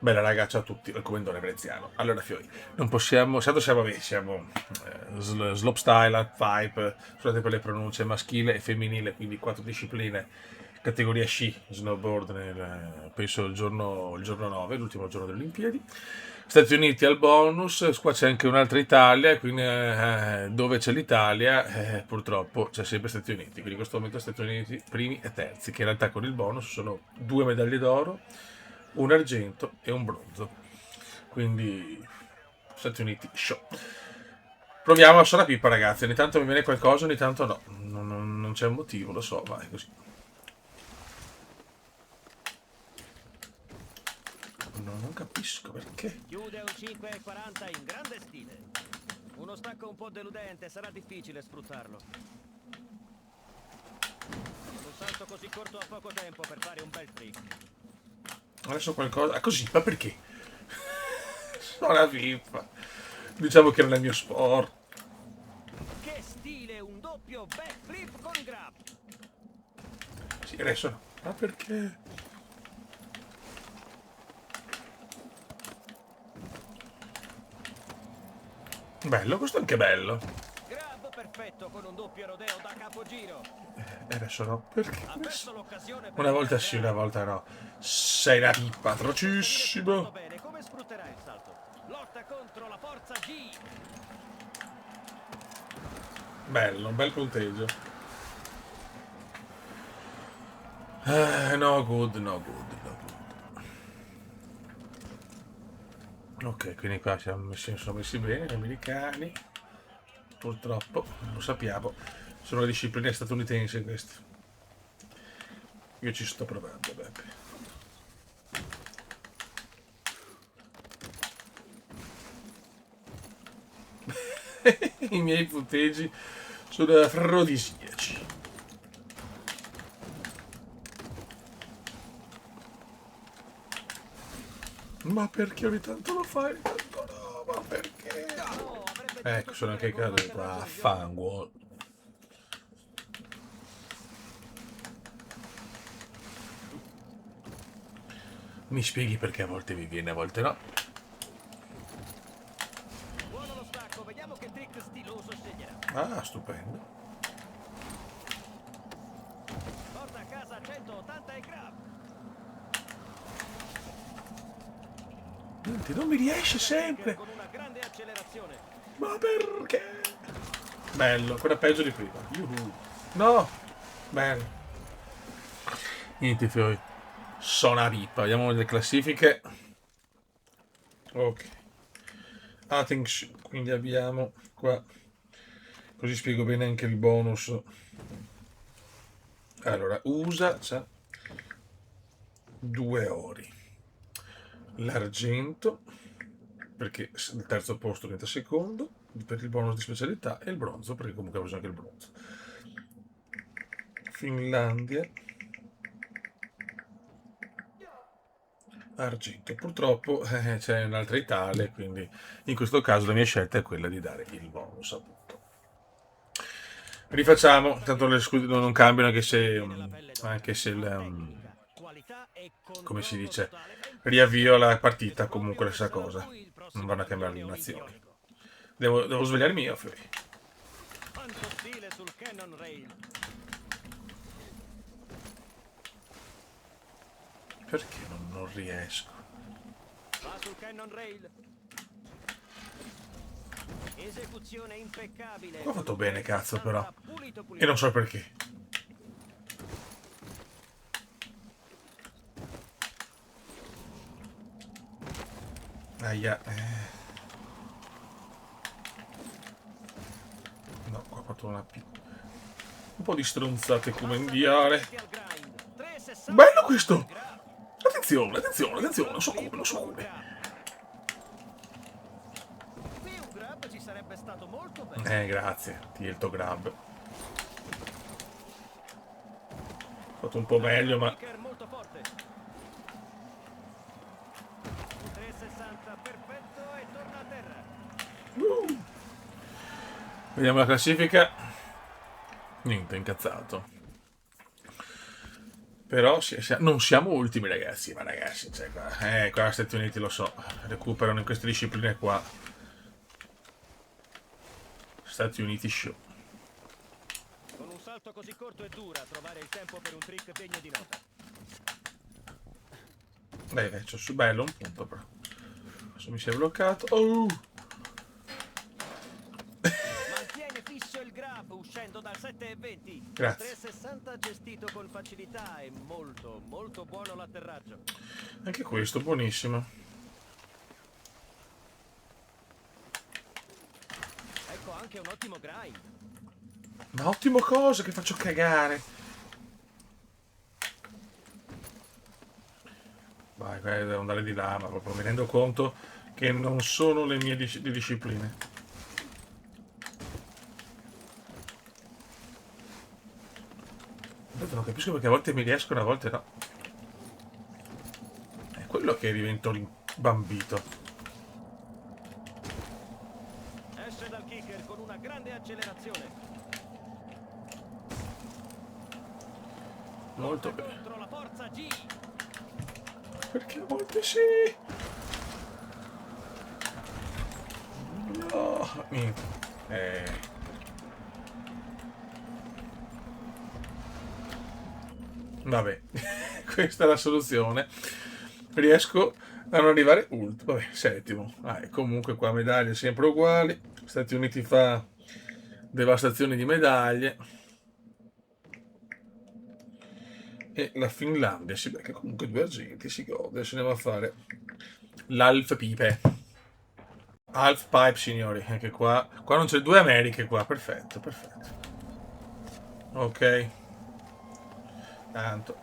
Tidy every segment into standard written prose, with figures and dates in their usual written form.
Bella raga, ciao a tutti, il comandone veneziano. Allora, Fiori, non possiamo, siamo, vabbè, siamo slopestyle, pipe, scusate per le pronunce, maschile e femminile, quindi quattro discipline, categoria sci, snowboard, penso il giorno 9, l'ultimo giorno delle Olimpiadi. Stati Uniti al bonus, qua c'è anche un'altra Italia, quindi dove c'è l'Italia, purtroppo c'è sempre Stati Uniti, quindi in questo momento Stati Uniti primi e terzi, che in realtà con il bonus sono due medaglie d'oro, un argento e un bronzo. Quindi Stati Uniti, show. Proviamo a suona pipa, ragazzi. Ogni tanto mi viene qualcosa, ogni tanto no. Non c'è un motivo, lo so, vai così. Non capisco perché. Chiude un 5,40 in grande stile. Uno stacco un po' deludente, sarà difficile sfruttarlo. Un salto così corto a poco tempo per fare un bel trick. Adesso qualcosa. Ah, così, ma perché? Suona pipa. Diciamo che non è il mio sport. Che stile, un doppio backflip con grab. Sì, adesso no. Ma perché? Bello, questo è anche bello. Grab perfetto con un doppio rodeo da capogiro. E adesso no. Perché? Ha perso l'occasione per Una un volta bel sì, una grab. volta no. Sei una pipa, Riesce a salire piuttosto atrocissimo. bene, come sfrutterà il salto? Lotta contro la forza G. Bello, un bel punteggio. No good, no good, no good. Ok, quindi qua sono messi bene gli americani. Purtroppo, lo sappiamo, sono le discipline statunitensi queste. Io ci sto provando, Beppe. I miei punteggi sono afrodisiaci. Ma perché ogni tanto lo fai, ogni tanto no? Ma perché? No, avrebbe Ecco, dovuto sono chiudere anche con un caduto. atterraggio Ah, migliore. fango. Mi spieghi perché a volte vi viene, a volte no? Buono lo stacco, vediamo che trick stiloso sceglierà. Ah, stupendo. Porta a casa 180 e grab. Niente, non mi riesce Usa trigger sempre. con una grande accelerazione. Ma perché? Bello, quella peggio di prima. Yuhu. No, bello. Niente, Fiori. Sono una pippa. Vediamo le classifiche. Ok. Attention. Quindi abbiamo qua. Così spiego bene anche il bonus. Allora, USA c'ha due ori. L'argento, perché il terzo posto diventa secondo, per il bonus di specialità, e il bronzo, perché comunque ha preso anche il bronzo. Finlandia, argento. Purtroppo c'è un'altra Italia, quindi in questo caso la mia scelta è quella di dare il bonus, appunto. Rifacciamo, tanto le scuse non cambiano Tiene la pelle anche d'oca, se ha tecnica, qualità e come si controllo dice, totale ben riavvio preciso. la E partita, proprio comunque le che stessa sarà cosa. lui il Non prossimo vanno a cambiare campione le nazioni. olimpionico. Devo svegliare il mio, Fiori. Quanto stile sul Cannon Rail. Perché non riesco? Va sul Cannon Rail. Esecuzione impeccabile Ho con fatto un bene, cazzo, però. 360 pulito E non pulito. so perché. Aia. No, qua ho fatto un po' di stronzate come Passa inviare. velocemente al grind. 360 Bello con un bel questo! grab. Attenzione, attenzione, Qui un attenzione, front non so come, non flip so con un come. grab. Qui un grab ci sarebbe stato molto bene. Grazie, Tilto Grab. Ho fatto un po' Lancia meglio, un ma... kicker molto forte. Un 360 perfetto e torna a terra. Vediamo la classifica. Niente, incazzato. Però non siamo ultimi, ragazzi, ma ragazzi, cioè, qua gli Stati Uniti lo so, recuperano in queste discipline qua. Stati Uniti show. Con un salto così corto è dura trovare il tempo per un trick degno di nota. Beh, c'ho su bello un punto però. Adesso mi si è bloccato. Oh! Mantiene fisso il grab uscendo dal 7,20. Grazie. 3,60 gestito con facilità e molto, molto buono l'atterraggio. Anche questo, buonissimo. Ecco anche un ottimo grind. Ma ottimo cosa, che faccio cagare. Vai, devo andare di là, ma proprio mi rendo conto che non sono le mie discipline. Non capisco perché a volte mi riescono, a volte no. È quello che divento rimbambito. Esce dal kicker con una grande accelerazione. Molto Lotta bene. contro la forza G. Perché a volte sì. No, niente. Vabbè, questa è la soluzione. Riesco a non arrivare ultimo. Vabbè, settimo. E comunque qua medaglie sempre uguali. Stati Uniti fa devastazione di medaglie. E la Finlandia si becca comunque due argenti, si gode. Adesso andiamo a fare l'Alf Pipe. Half Pipe, signori, anche qua. Qua non c'è due Americhe qua, perfetto, perfetto. Ok. Tanto.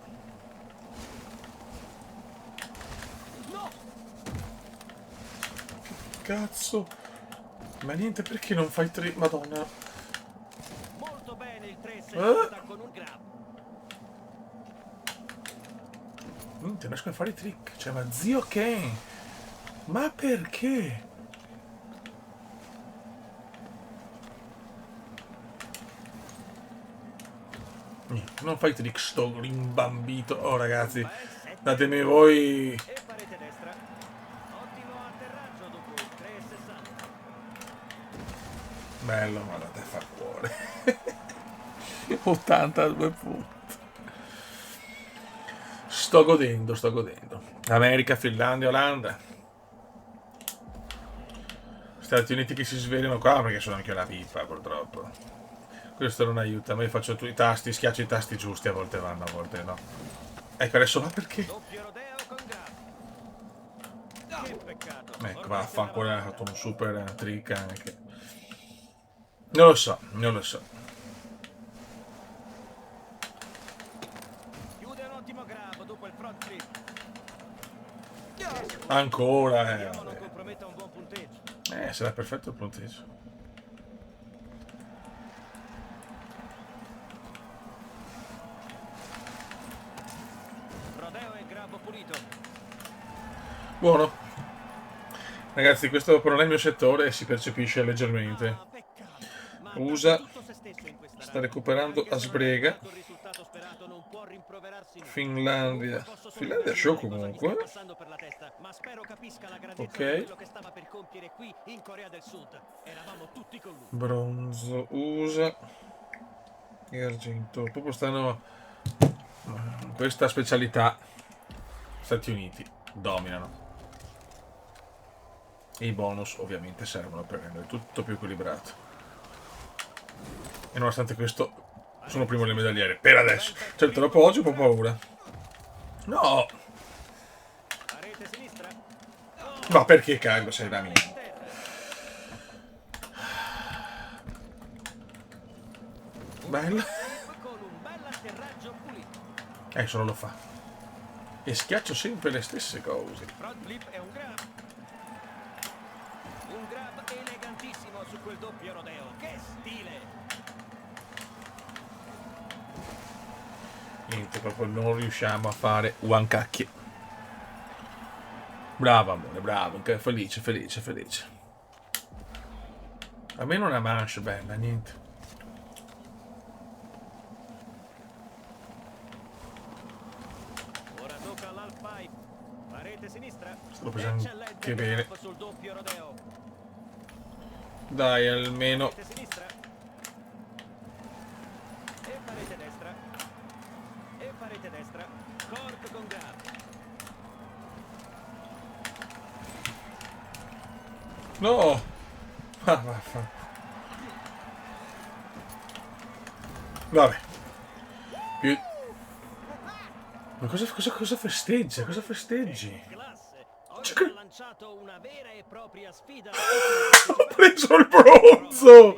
No! Cazzo. Ma niente, perché non fai tre... Madonna. Molto bene il 3,60 con un grab. Non riesco a fare i trick. Cioè, ma zio Ken. Ma perché? Niente, non fai trick, sto rimbambito. Oh, ragazzi. Datemi voi... E parete destra. Ottimo atterraggio dopo il 3,60. Bello, ma andate a far cuore. 82 punti. Sto godendo, sto godendo. America, Finlandia, Olanda. Stati Uniti che si svegliano qua perché sono anche una pipa, purtroppo. Questo non aiuta, ma io faccio i tasti, schiaccio i tasti giusti, a volte vanno, a volte no. Ecco, adesso va perché? Doppio rodeo con grab. Che peccato. Ecco, vaffanculo, ha fatto un super trick anche. Non lo so, non lo so. Chiude un ottimo grab dopo il front flip. Ancora, Vediamo non vabbè. comprometta un buon punteggio. Sarà perfetto il punteggio. Rodeo e grab pulito. Buono. Ragazzi, questo però non è il mio settore e si percepisce leggermente. Ah, peccato. Ma ha USA dato tutto se stesso in questa sta run. recuperando Anche a se non è sbrega. arrivato il risultato sperato, non può rimproverarsi nulla. Finlandia. Comunque posso solo Finlandia show immaginare cosa gli stia comunque. passando per la testa, ma spero capisca la grandezza di Ok. quello che stava per compiere qui in Corea del Sud. Eravamo tutti con lui. Bronzo USA e argento. Proprio stanno in questa specialità. Stati Uniti dominano. E i bonus ovviamente servono per rendere tutto più equilibrato. E nonostante questo sono primo nelle medagliere. Per adesso. Certo, dopo oggi ho un po' paura. No! A rete sinistra. Ma perché cambio sei da mia? Terra. Bella. Con un bel atterraggio pulito. Solo lo fa. E schiaccio sempre le stesse cose. Front flip e un grab. Un grab elegantissimo su quel doppio rodeo. Che stile! Niente, proprio non riusciamo a fare one cacchio. Bravo amore, bravo, felice, felice, felice. Almeno una manche bella, niente. L'ho preso anche Eccellente bene. grab sul doppio rodeo. Dai, almeno. Parete sinistra. E parete destra. E parete destra. Cork con grab. No! Ah, vaffa. Vabbè. Più... Ma cosa festeggia? Cosa festeggi? Classe. Cioè, Oggi ha lanciato una vera e propria sfida. ho preso il bronzo!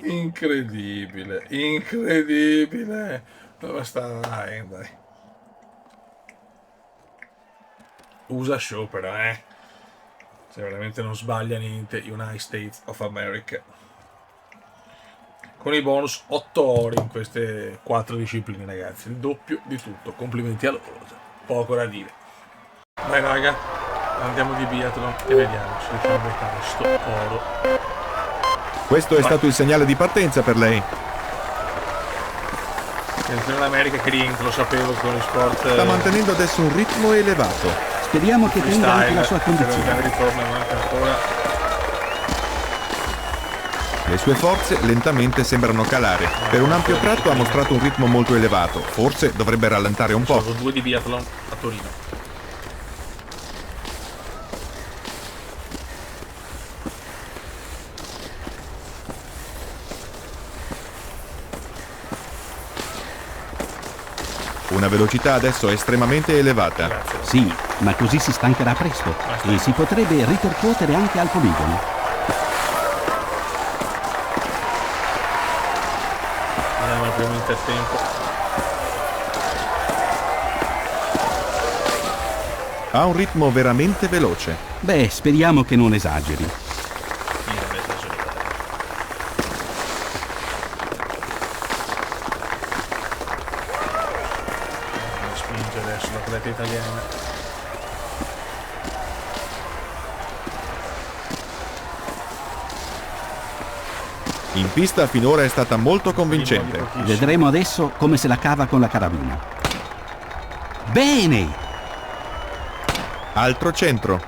Incredibile, incredibile. Dove sta? Dai, dai. USA Show però, Cioè, veramente non sbaglia niente. United States of America. Con i bonus 8 ore in queste 4 discipline, ragazzi. Il doppio di tutto. Complimenti a loro. Poco da dire. Vai, raga. Andiamo di biathlon e vediamo se riusciamo a beccare sto oro. Questo è stato il segnale di partenza per lei. Attenzione all'America che rientra, lo sapevo con gli sport. Sta mantenendo adesso un ritmo elevato. Speriamo che tenga anche la sua Il condizione. ritorno manca ancora. Le sue forze lentamente sembrano calare. Per un ampio tratto ha mostrato un ritmo molto elevato. Forse dovrebbe rallentare un po'. Sono 2 di biathlon a Torino. Una velocità adesso estremamente elevata. Grazie. Sì, ma così si stancherà presto e si potrebbe ripercuotere anche al poligono. Andiamo al primo intertempo. Ha un ritmo veramente veloce. Beh, speriamo che non esageri. Io non esagero. Come spinge adesso l'atleta italiana. In pista finora è stata molto convincente. Vedremo adesso come se la cava con la carabina. Bene! Altro centro.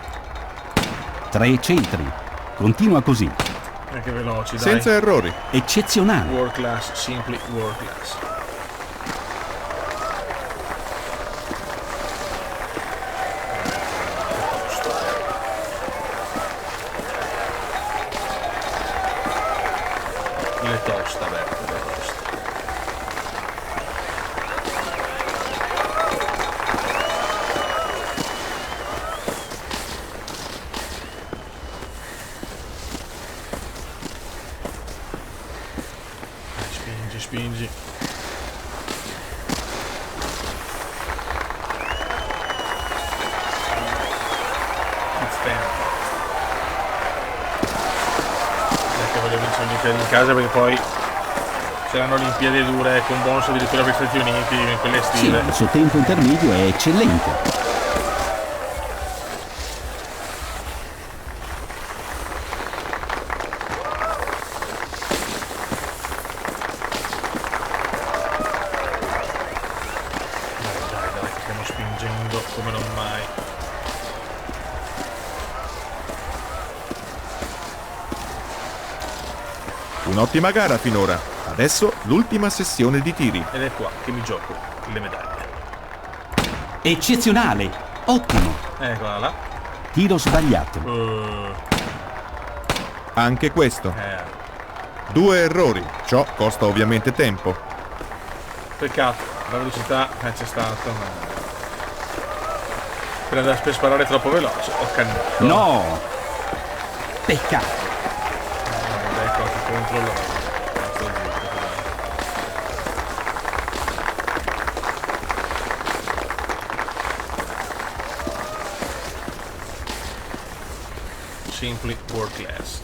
3 centri. Continua così. Anche veloci, dai. Senza errori. Eccezionale. World class, simply world class. Le tosta, Berto, le tosta. Spingi, spingi. It's fair. Perché voglio vincere l'Olimpiadi in casa perché poi saranno Olimpiadi dure con bonus addirittura per gli Stati Uniti in quelle Sì, stile. il suo tempo intermedio è eccellente. Dai, che stiamo spingendo come non mai. Un'ottima gara finora. Adesso l'ultima sessione di tiri. Ed è qua che mi gioco le medaglie. Eccezionale! Ottimo! Eccola là. Tiro sbagliato. Anche questo. 2 errori. Ciò costa ovviamente tempo. Peccato, la velocità c'è stata, ma per sparare troppo veloce ho cannato. No! Peccato! Ecco che controllo. Sto zitto, dai. Simply world class.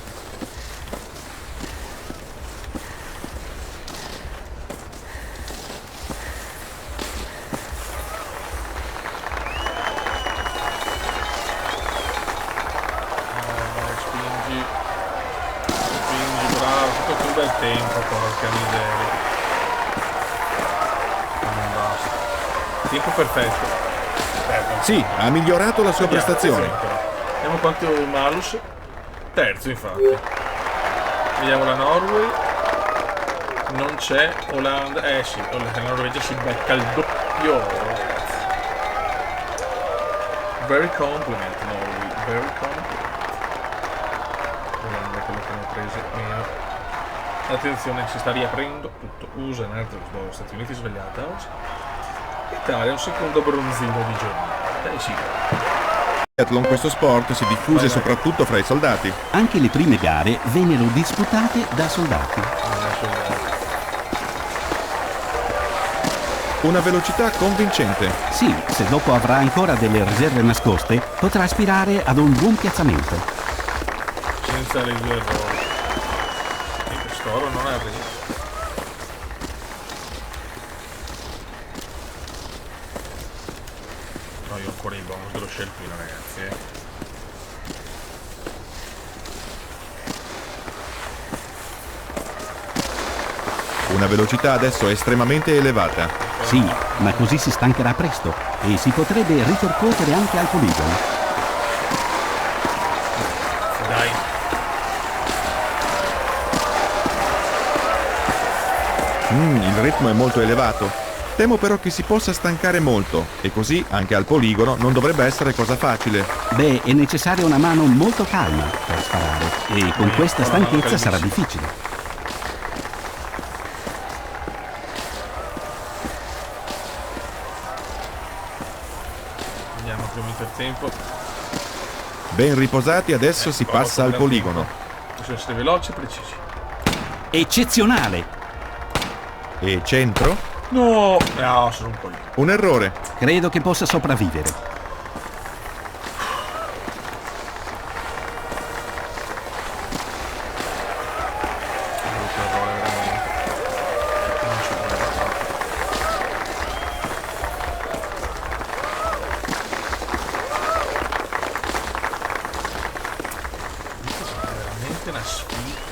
Spingi, bravo, tutto un bel tempo, porca miseria. Non basta. Tempo perfetto. Sì, ha migliorato la sua prestazione. Vediamo quanto malus. Terzo, infatti. Vediamo la Norway. Non c'è Olanda. Sì, la Norvegia si becca il doppio, ragazzi. Very compliment, Norway. Very compliment. Olanda, quello che abbiamo preso meno. Attenzione, si sta riaprendo tutto. USA, Stati Uniti svegliata oggi. Italia, un secondo bronzino di giornata. Dai, sì. Il triathlon, questo sport, si diffuse soprattutto fra i soldati. Anche le prime gare vennero disputate da soldati. Una velocità convincente. Sì, se dopo avrà ancora delle riserve nascoste, potrà aspirare ad un buon piazzamento. Senza le due errori. E quest'oro non arriva. No, io ho ancora i bonus dello scelpino, ragazzi. Una velocità adesso estremamente elevata. Sì, ma così si stancherà presto e si potrebbe ripercuotere anche al poligono. Dai. Il ritmo è molto elevato. Temo però che si possa stancare molto e così anche al poligono non dovrebbe essere cosa facile. Beh, è necessaria una mano molto calma per sparare e con questa stanchezza sarà difficile. Vediamo più o meno il tempo. Ben riposati, adesso si passa al poligono. Bisogna essere veloci e precisi. Eccezionale! E centro? No, sono un po' lì. Un errore. Credo che possa sopravvivere. Brutto errore, veramente. Non ci voleva troppo. È veramente una sfida.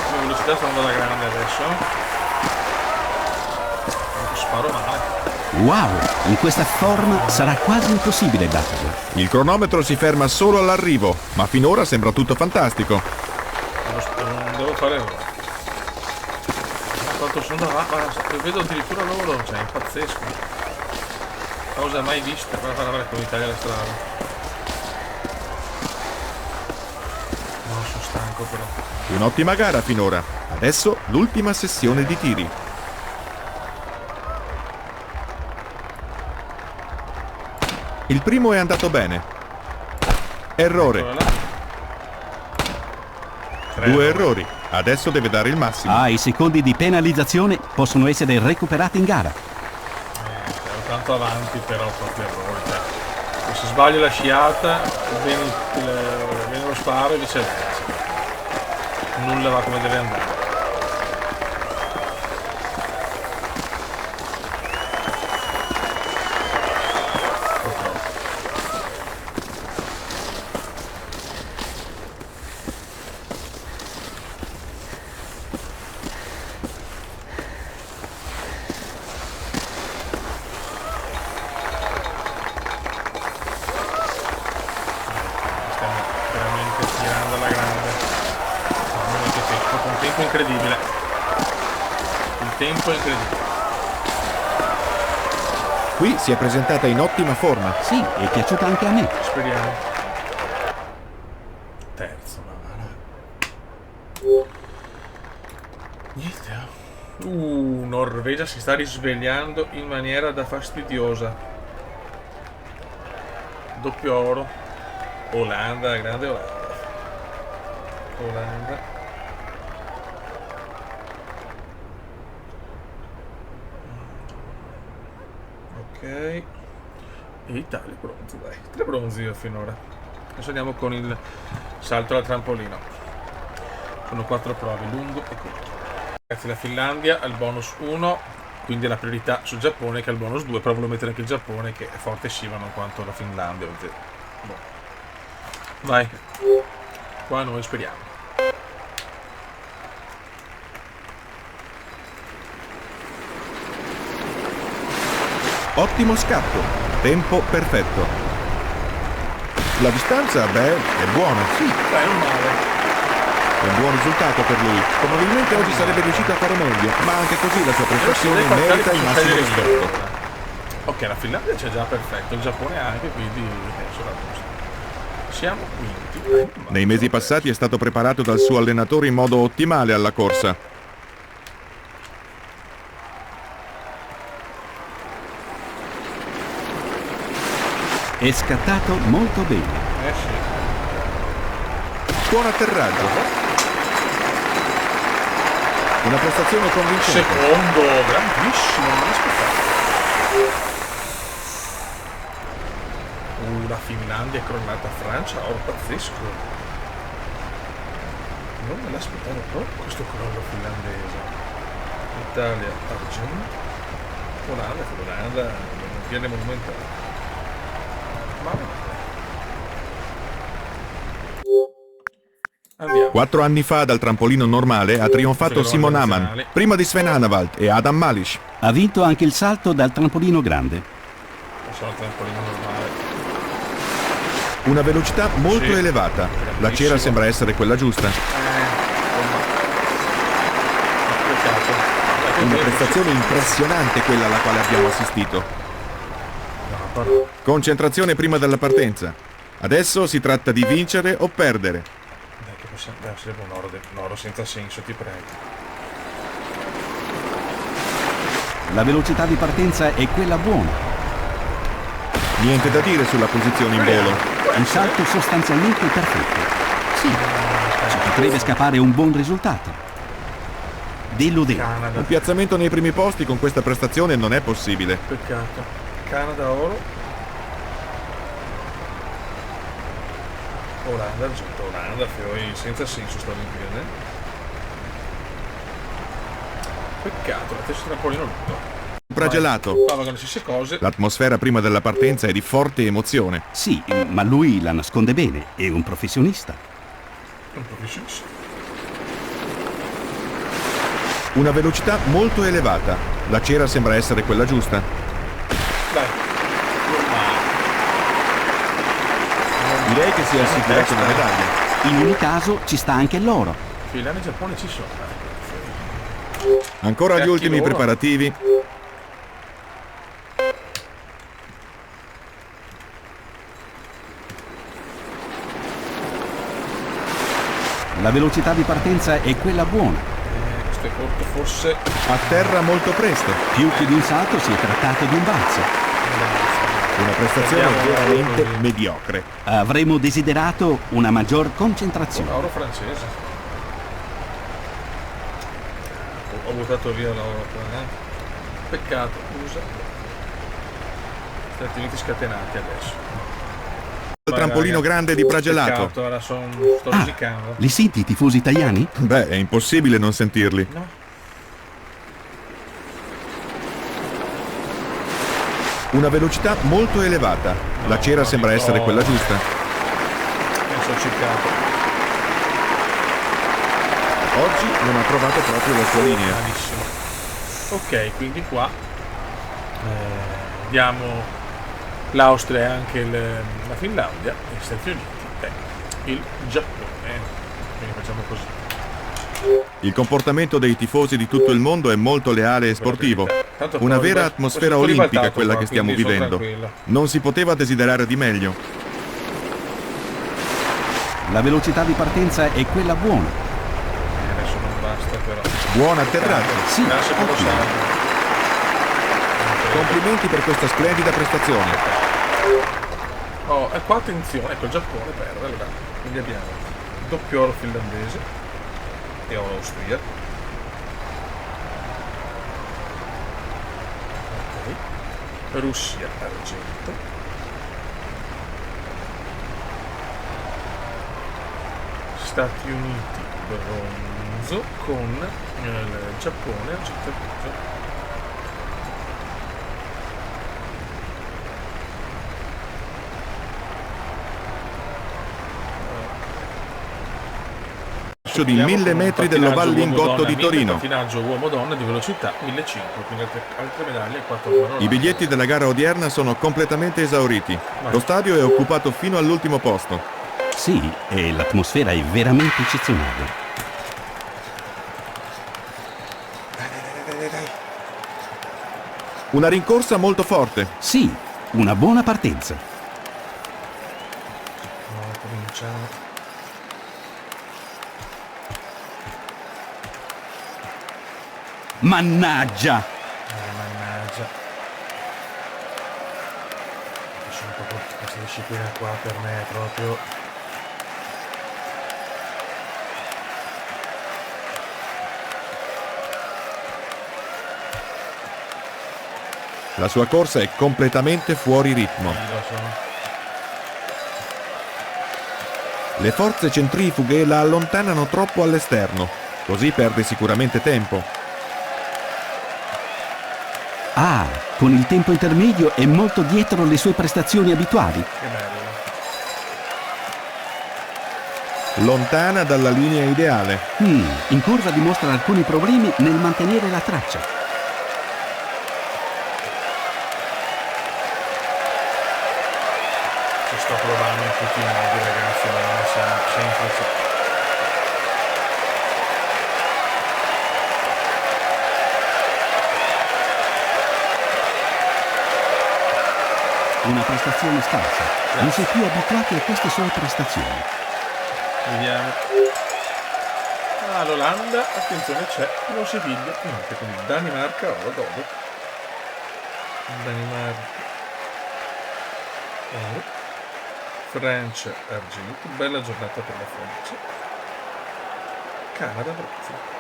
La velocità sta andando alla grande adesso. Non sparo male. Wow! In questa forma sarà quasi impossibile batterlo. Il cronometro si ferma solo all'arrivo, ma finora sembra tutto fantastico. Non devo fare errore. Quanto sono davanti, vedo addirittura loro, cioè è pazzesco. Cosa mai vista, guarda come Italia la strada. No, sono stanco però. Un'ottima gara finora. Adesso l'ultima sessione di tiri. Il primo è andato bene. Errore. Eccola là. Due errori. Adesso deve dare il massimo. Ah, i secondi di penalizzazione possono essere recuperati in gara. Ero tanto avanti però proprio errore. Cioè, se sbaglio la sciata, viene lo sparo e viceversa. Nulla va come deve andare. Purtroppo. Stiamo veramente tirando alla grande. Mamma mia che tempo, un tempo incredibile. Il tempo è incredibile. Qui si è presentata in ottima forma. Sì, è piaciuta anche a me. Speriamo. Terzo, ma niente. Norvegia si sta risvegliando in maniera da fastidiosa. Doppio oro. Olanda, grande Olanda. Olanda. Ok. E Italia bronzo, dai. 3 bronzi finora. Adesso andiamo con il salto al trampolino. Sono 4 prove, lungo e corto. Ragazzi, la Finlandia ha il bonus 1, quindi la priorità sul Giappone che ha il bonus 2, però volevo mettere anche il Giappone che è forte sì ma non quanto la Finlandia. Boh. Vai. Qua noi speriamo. Ottimo scatto, tempo perfetto. La distanza, beh, è buona, sì, Dai, non male. è un buon risultato per lui. Probabilmente oggi sarebbe riuscito a fare meglio, ma anche così la sua prestazione merita il massimo rispetto. Ok, la Finlandia c'è già perfetto, il Giappone anche, quindi sono giusto. Siamo quinti. Nei mesi passati è stato preparato dal suo allenatore in modo ottimale alla corsa. È scattato molto bene. Sì. Buon atterraggio. Una prestazione convincente. Secondo, grandissimo, non aspettavo. La Finlandia è crollata a Francia, oh, pazzesco. Non me l'aspettavo proprio questo crollo finlandese. Italia, argento. Olanda, non viene monumentale. Ma andiamo. 4 anni fa dal trampolino normale ha trionfato Simon Hamann, prima di Sven Hannawald e Adam Malish. Ha vinto anche il salto dal trampolino grande. Sono il trampolino normale. Una velocità molto Sì. elevata. La cera sembra essere quella giusta. Una prestazione impressionante quella alla quale abbiamo assistito. Concentrazione prima della partenza. Adesso si tratta di vincere o perdere. Dai, che possiamo. Dai, sarebbe un oro senza senso, ti prego. La velocità di partenza è quella buona. Niente da dire sulla posizione in volo. Un salto sostanzialmente perfetto. Sì, ci potrebbe scappare un buon risultato. Deludente. Canada, Un piazzamento nei primi posti con questa prestazione non è possibile. peccato. Canada oro. Olanda argento, Olanda, fiori senza senso sta Olimpiade. Peccato, la testa trampolino lungo. Pragelato. Qua vanno le stesse cose. L'atmosfera prima della partenza è di forte emozione. Sì, ma lui la nasconde bene, è un professionista. Un professionista. Una velocità molto elevata. La cera sembra essere quella giusta. Dai. Normale. Direi che si è assicurato una medaglia. In ogni caso ci sta anche l'oro. Finlandia e Giappone ci sono. Ancora gli Cacchi ultimi loro. preparativi. La velocità di partenza è quella buona. Questo è corto forse. Atterra molto presto. Più che di un salto si è trattato di un balzo. Una prestazione Andiamo veramente così. mediocre. Avremmo desiderato una maggior concentrazione. Oro francese. Ho buttato via l'oro. Peccato, scusa. Stati Uniti scatenati adesso. Il trampolino grande di Pragelato. Peccato, ora sto Ah, rosicando. li senti i tifosi italiani? Beh, è impossibile non sentirli. No? Una velocità molto elevata. La cera sembra essere quella giusta. Mi sono ciccato. Oggi non ha trovato proprio la sua linea. Malissimo. Ok, quindi qua diamo l'Austria e anche la Finlandia e gli Stati Uniti e il Giappone. Quindi facciamo così. Il comportamento dei tifosi di tutto il mondo è molto leale e sportivo. Tanto Una ho vera ribaltato- atmosfera ho olimpica ribaltato quella qua, che stiamo quindi sono vivendo. tranquillo. Non si poteva desiderare di meglio. La velocità di partenza è quella buona. Adesso non basta però. Buon atterraggio. Sì, Grazie per lo ottimo. salto. Complimenti per questa splendida prestazione. Oh, e qua attenzione, ecco il Giappone perde, allora. Quindi abbiamo doppio oro finlandese e oro austriaco. Ok. Russia argento. Stati Uniti bronzo. bronzo con il Giappone a certo punto. Di 1000 metri dell'Oval Lingotto di Torino. Pattinaggio uomo-donna di velocità 1500, quindi altre medaglie 4 I biglietti della gara odierna sono completamente esauriti. Lo stadio è occupato fino all'ultimo posto. Sì, e l'atmosfera è veramente eccezionale. Dai. Una rincorsa molto forte. Sì, una buona partenza. Cominciamo. Mannaggia! Mannaggia. Lascio un po' questa disciplina qua per me è proprio. La sua corsa è completamente fuori ritmo. Sì, lo so. Le forze centrifughe la allontanano troppo all'esterno, così perde sicuramente tempo. Ah, con il tempo intermedio è molto dietro le sue prestazioni abituali. Che bello. Lontana dalla linea ideale. In curva dimostra alcuni problemi nel mantenere la traccia. Ci sto provando in tutti i modi, ragazzi, ma non sa semplice. Una prestazione scarsa. Non si è più abituati a queste sue prestazioni. Vediamo. Ah, l'Olanda, attenzione, c'è uno Siviglia, niente, quindi Danimarca, lo godo. Danimarca. Francia, argento, bella giornata per la Francia. Canada, bronzo.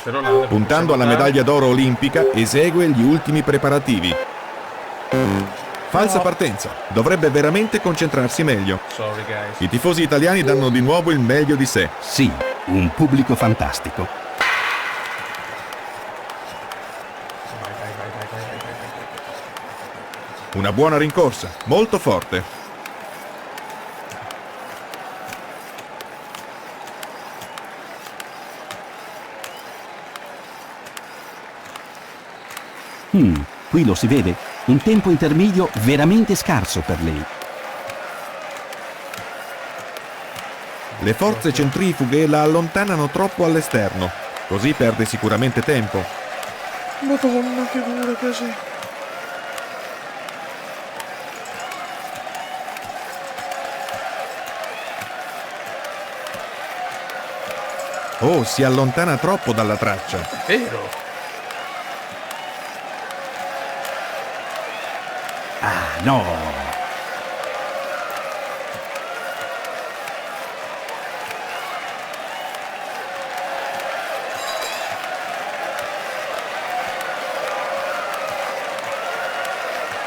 Per Olanda, Puntando alla medaglia d'oro olimpica, esegue gli ultimi preparativi. Falsa partenza. Dovrebbe veramente concentrarsi meglio. Sorry guys. I tifosi italiani danno di nuovo il meglio di sé. Sì, un pubblico fantastico. Vai. Una buona rincorsa, molto forte. Qui lo si vede, un tempo intermedio veramente scarso per lei. Le forze centrifughe la allontanano troppo all'esterno, così perde sicuramente tempo. Madonna, che dura così. Oh, si allontana troppo dalla traccia. Vero. Ah, no!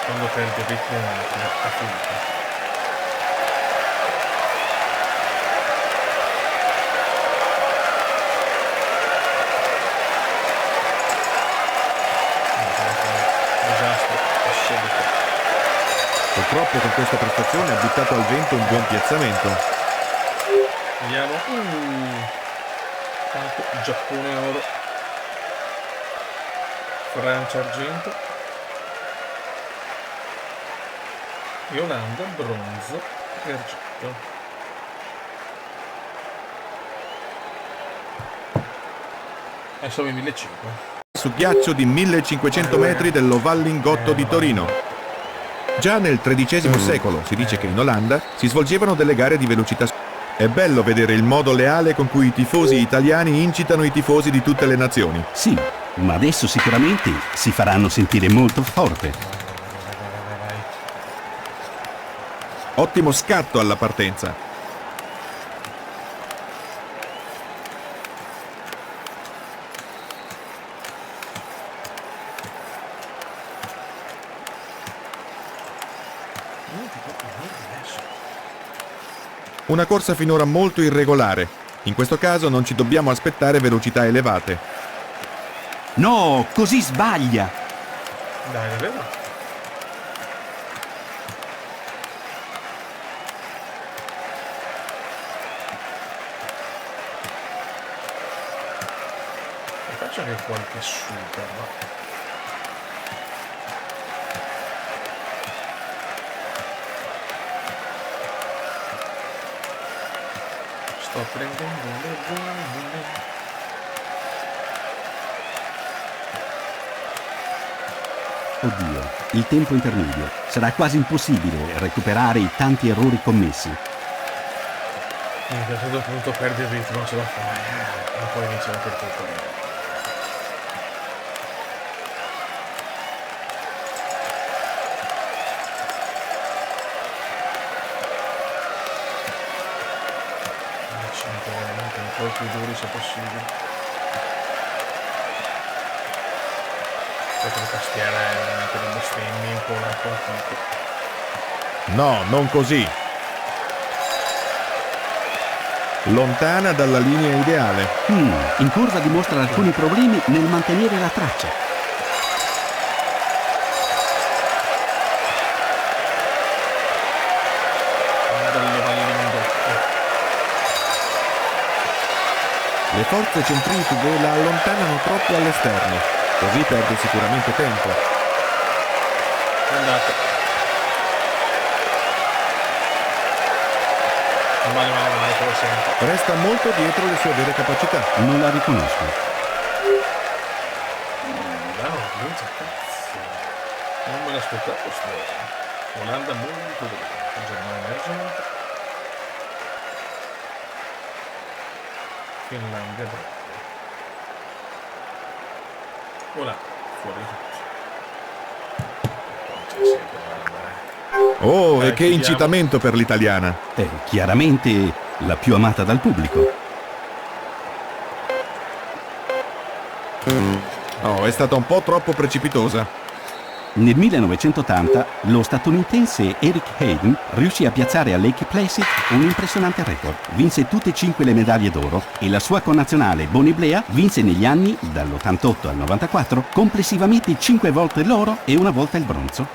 Quando perde il ritmo è finita. Purtroppo con questa prestazione ha buttato al vento un buon piazzamento. Vediamo. Tanto Giappone oro. Francia argento. E Olanda bronzo e argento. Siamo in 1500. Su ghiaccio di 1500 metri dell'Oval Lingotto di Torino. Già nel XIII secolo si dice che in Olanda si svolgevano delle gare di velocità. È bello vedere il modo leale con cui i tifosi italiani incitano i tifosi di tutte le nazioni. Sì, ma adesso sicuramente si faranno sentire molto forte. Vai. Ottimo scatto alla partenza. Una corsa finora molto irregolare. In questo caso non ci dobbiamo aspettare velocità elevate. No, così sbaglia. Dai, è vero? Faccio anche qualche super, ma... Sto prendendo le buone. Oddio, il tempo intermedio. Sarà quasi impossibile recuperare i tanti errori commessi. A un certo punto perdi il ritmo, non ce la fai. E poi inizia la partita. Veramente un po' più duri se possibile. Perché la tastiera è veramente da bestemmi un po' antico. No, non così. Lontana dalla linea ideale. In curva dimostra alcuni problemi nel mantenere la traccia. Le forze centrifughe la allontanano troppo all'esterno, così perde sicuramente tempo. È andato. Male, come sempre. Resta molto dietro le sue vere capacità. Non la riconosco. Minchia, cazzo. Non me l'aspettavo sto. Olanda molto bene. Germania emergente. Finlandia brava. Olanda, fuori tutti. C'è sempre Olanda, Oh, Dai, e che chiudiamo. incitamento per l'italiana. È chiaramente la più amata dal pubblico. Oh, è stata un po' troppo precipitosa. Nel 1980 lo statunitense Eric Hayden riuscì a piazzare a Lake Placid un impressionante record. Vinse tutte e 5 le medaglie d'oro e la sua connazionale Bonnie Blea vinse negli anni, dall'88 al 94, complessivamente 5 volte l'oro e una volta il bronzo.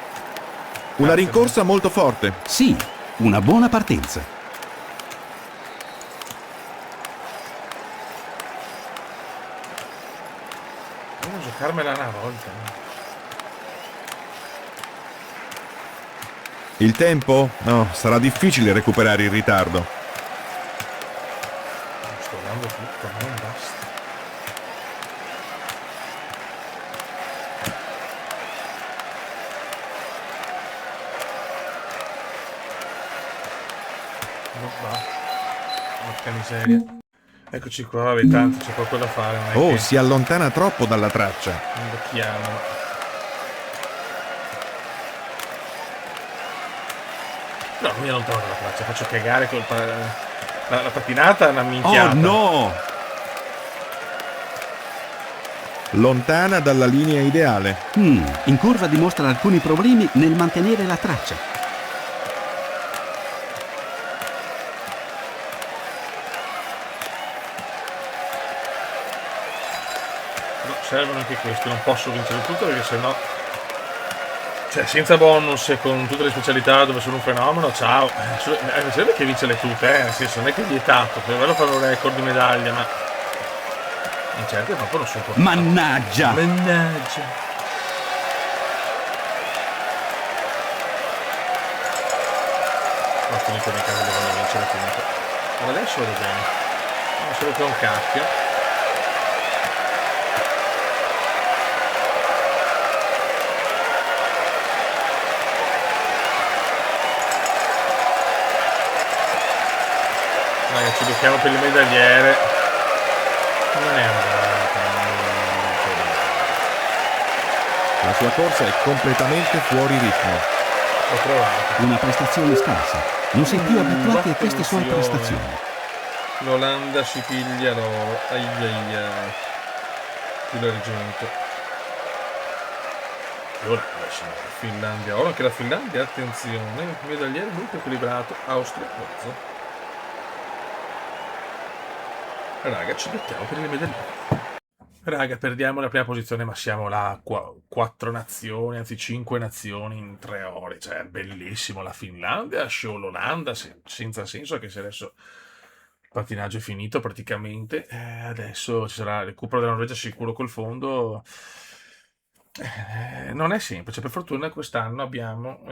Una rincorsa molto forte. Sì, una buona partenza. Devo giocarmela una volta. Il tempo? No, sarà difficile recuperare il ritardo. Sto dando tutto, non basta. Non va. Porca miseria. Eccoci qua, vabbè, tanto c'è poco da fare. Non è Oh, che si allontana troppo dalla traccia. non becchiamo. No, mi allontano dalla traccia, faccio cagare la patinata è una minchiata. Oh no! Lontana dalla linea ideale. In curva dimostra alcuni problemi nel mantenere la traccia. No, servono anche questi, non posso vincere tutto perché sennò... Cioè, senza bonus e con tutte le specialità dove sono un fenomeno, ciao. Serve che vince le tutte, nel senso, non è che è vietato, per quello fanno un record di medaglie, ma... in certe proprio non sono portato. Mannaggia! Mannaggia. Ma finito nei casi devono vincere comunque. Ma adesso vado bene. No, solo che ho un cacchio. Dai, ci giochiamo per le medagliere. Non è andata molto bene. La sua corsa è completamente fuori ritmo. Ho provato. Una prestazione scarsa. Non sei più abituati a queste sue attenzione. prestazioni. L'Olanda si piglia l'oro. Ai ai ai. Più l'argento. E ora la Finlandia. Ora anche la Finlandia, attenzione. Medagliere molto equilibrato. Austria, bronzo. Raga, ci mettiamo per le medaglie. Raga, perdiamo la prima posizione, ma siamo là 4 nazioni, anzi 5 nazioni in 3 ore. Cioè, è bellissimo. La Finlandia, show l'Olanda, senza senso, anche se adesso il pattinaggio è finito praticamente. Adesso ci sarà il recupero della Norvegia sicuro col fondo. Non è semplice. Per fortuna quest'anno abbiamo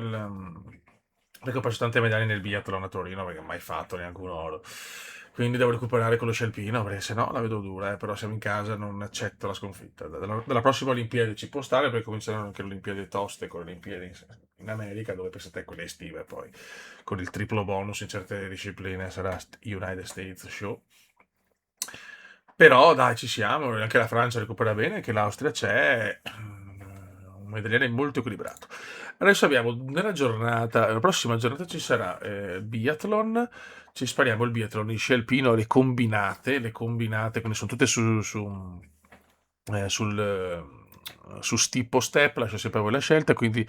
perché ho preso tante medaglie nel biathlon a Torino, perché mai fatto neanche un oro. Quindi devo recuperare con lo scialpino, perché se no la vedo dura, però siamo in casa, non accetto la sconfitta. Dalla prossima Olimpiade ci può stare, perché cominceranno anche le Olimpiadi toste con le Olimpiadi in America, dove pensate a quelle estive, poi con il triplo bonus in certe discipline sarà United States Show. Però dai, ci siamo, anche la Francia recupera bene, anche l'Austria c'è, un medagliere molto equilibrato. Adesso abbiamo la prossima giornata ci sarà biathlon, ci spariamo il biathlon, il sci alpino, le combinate, quindi sono tutte su step o step, lascio sempre a voi la scelta, quindi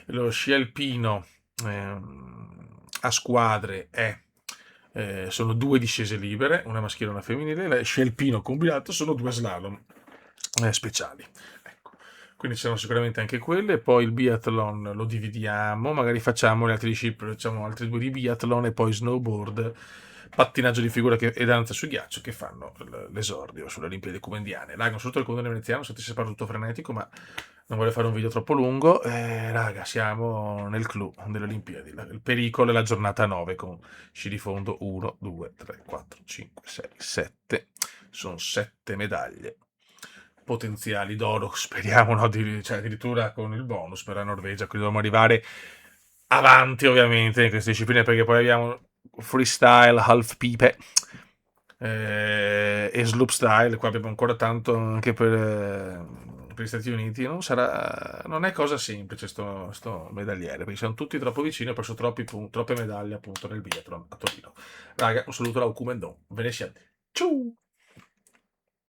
lo sci alpino a squadre sono 2 discese libere, una maschile e una femminile, lo sci alpino combinato sono 2 slalom speciali. Ecco. Quindi ci sono sicuramente anche quelle, poi il biathlon lo dividiamo, magari facciamo le altre discipline, facciamo altri 2 di biathlon e poi snowboard, pattinaggio di figura e danza su ghiaccio che fanno l'esordio sulle Olimpiadi Comendiane. Raga, un saluto al comune veneziano, se ti separo tutto frenetico, ma non voglio fare un video troppo lungo. Raga, siamo nel clou delle Olimpiadi. Il pericolo è la giornata 9 con sci di fondo 1, 2, 3, 4, 5, 6, 7. Sono 7 medaglie potenziali d'oro, speriamo, no? Cioè, addirittura con il bonus per la Norvegia, quindi dobbiamo arrivare avanti ovviamente in queste discipline, perché poi abbiamo freestyle, half pipe e slopestyle, qua abbiamo ancora tanto anche per gli Stati Uniti, non è cosa semplice sto medagliere, perché siamo tutti troppo vicini, ho preso troppe medaglie appunto nel biathlon a Torino. Raga, un saluto da Okumendon, ve ne siate. Ciao!